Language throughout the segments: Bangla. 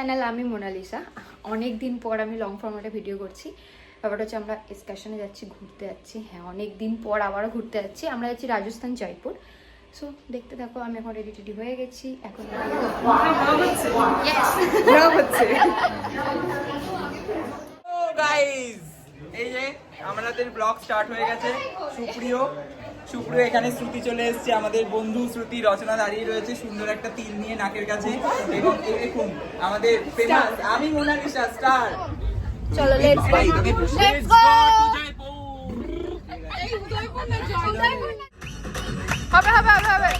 চ্যানেল আমি মোনালিসা। অনেক দিন পর আমি লং ফরম্যাটে ভিডিও করছি। ব্যাপারটা হচ্ছে আমরা এক্সকারশনে যাচ্ছি, ঘুরতে যাচ্ছি। হ্যাঁ, অনেক দিন পর আবারও ঘুরতে যাচ্ছি। আমরা যাচ্ছি রাজস্থান, জয়পুর। সো দেখতে থাকো। আমি এখন রেডি টেডি হয়ে গেছি। এখন এই যে আমাদের ব্লগ স্টার্ট হয়ে গেছে। সুপ্রিয় এখানে শ্রুতি চলে এসেছে, আমাদের বন্ধু শ্রুতি। রচনা দাঁড়িয়ে রয়েছে সুন্দর একটা তিল নিয়ে নাকের কাছে। এবং এই দেখুন আমাদের ফেমাস আমি মোনালিসা স্টার। চলো লেটস গো। হবে হবে হবে হবে।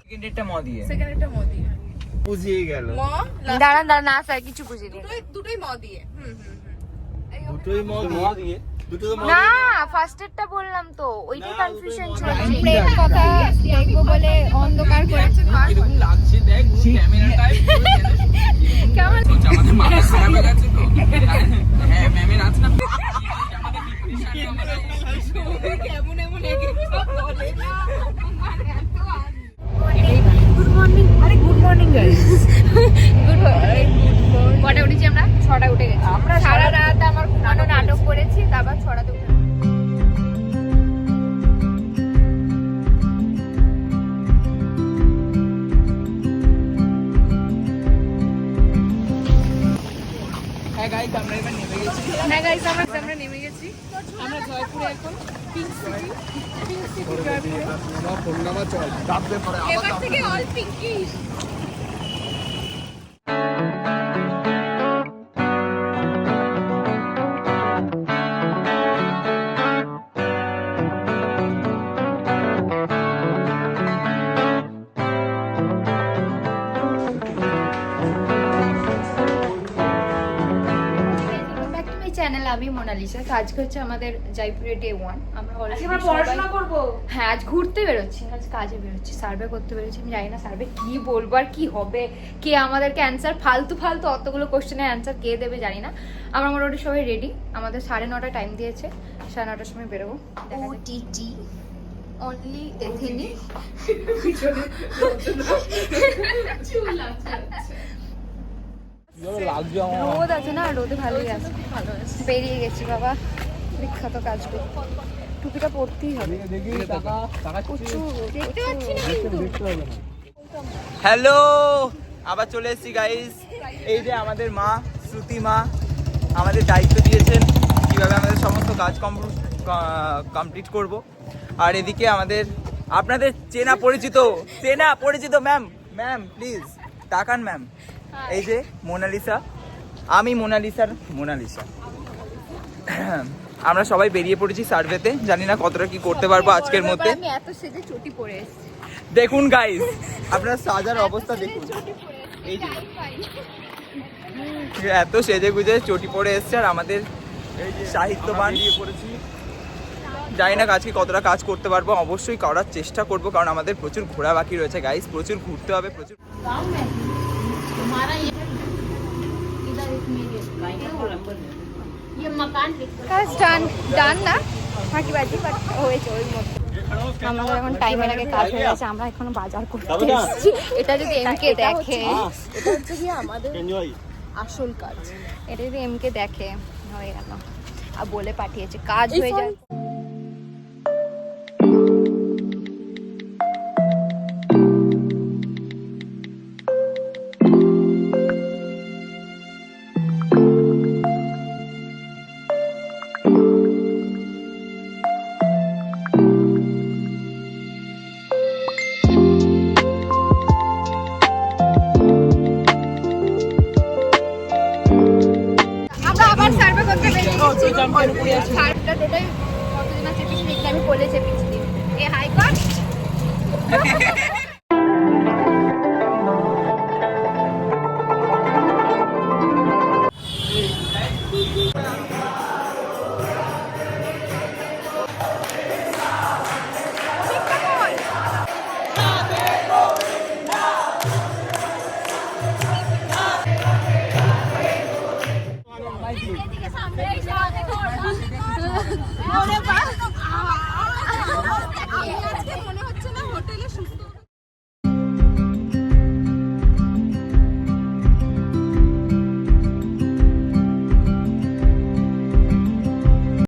সেকেন্ডেরটা ম দিয়ে। বুঝিয়ে গেল। দাঁড়ান দাঁড়ান, না স্যার কিছু বুঝিনি। দুটোই ম দিয়ে। দুটোই ম দিয়ে। দুটো তো ম না, ফার্স্ট এরটা বললাম তো, ওইটাই কনফিউশন চলছে। প্রেম কথা দেখবো বলে অন্ধকার করেছে। কিরকম লাগছে দেখ ক্যামেরাটায়। কেমন আমাদের মাথা খারাপ হয়ে গেছে তো। হ্যাঁ ম্যামের আছে না কেমন এমন একে সব বলে না। Good morning. আরে good morning guys. Good morning. কটা উঠেছি আমরা? 6টা উঠে গেছি। আমরা সারা রাত আমার ঘুমানো নাটক করেছি, তারপর 6টাতে উঠে। হ্যাঁ গাইস আমরা এবার নেমে গেছি। হ্যাঁ গাইস আমরা নেমে গেছি। আমরা জয়পুরে এখন পিঙ্ক সিটি ফোন নাম্বার চল ডাববে পরে এবার থেকে অল পিঙ্কি। চ্যানেল আমি মোনালিসা। কাজ করছে আমাদের জয়পুরে ডে 1। আমরা অলরেডি পড়াশোনা করবো। হ্যাঁ, আজ ঘুরতে বেরোচ্ছি, আজ কাজে বেরোচ্ছি, সার্ভে করতে বেরোচ্ছি। আমি জানি না সার্ভে কি বলবো আর কি হবে, কে আমাদেরকে অ্যান্সার ফালতু অতগুলো কোশ্চেনের অ্যান্সার কে দেবে জানি না। আমরা মোটামুটি সবাই রেডি। আমাদের 9:30 টাইম দিয়েছে, 9:30টার সময় বেরোবো। OTT only ethnic. লাগছে আমার। রোদ আছে না, রোদে ভালোই আছে। বেরিয়ে গেছি বাবা, বিখ্যাত কাজ করি। টুপিটা পরতেই হবে। দেখি টাকা টাকা প্রচুর দেখতে পাচ্ছি না কিন্তু। দেখতে হবে না। হ্যালো, আবার চলে এসেছি গাইস। এই যে আমাদের মা শ্রুতি মা আমাদের দায়িত্ব দিয়েছেন কিভাবে আমাদের সমস্ত কাজ কমপ্লিট করব। আর এদিকে আমাদের আপনাদের চেনা পরিচিত ম্যাম প্লিজ তাকান ম্যাম। এই যে মোনালিসা, আমি মোনালিসার মোনালিসা। আমরা সবাই বেরিয়ে পড়েছি সার্ভেতে। জানি না কতটা কি করতে পারবো আজকের মধ্যে। আমি এত সেজে চটি পরে এসেছি। দেখুন গাইস, আপনার সাজার অবস্থা দেখুন। এই যে এত সেজে গুজে চটি পরে এসছে। আর আমাদের সাহিত্যবান পড়েছি। জানি না আজকে কতটা কাজ করতে পারবো, অবশ্যই করার চেষ্টা করব, কারণ আমাদের প্রচুর ঘোরা বাকি রয়েছে গাইস। প্রচুর ঘুরতে হবে, প্রচুর। আমাদের এখন টাইমের আগে কাজ হয়ে গেছে। আমরা এখনো বাজার করতে এসেছি। এটা যদি এমকে দেখে, এটা হচ্ছে কি আমাদের আসল কাজ। এটা যদি এমকে দেখে হয়ে গেল। আর বলে পাঠিয়েছে কাজ হয়ে যায়। সার্ভটা টোটাল কতজন আছে পিছনে? আমি বলে চেপেছি। এ হাই কর।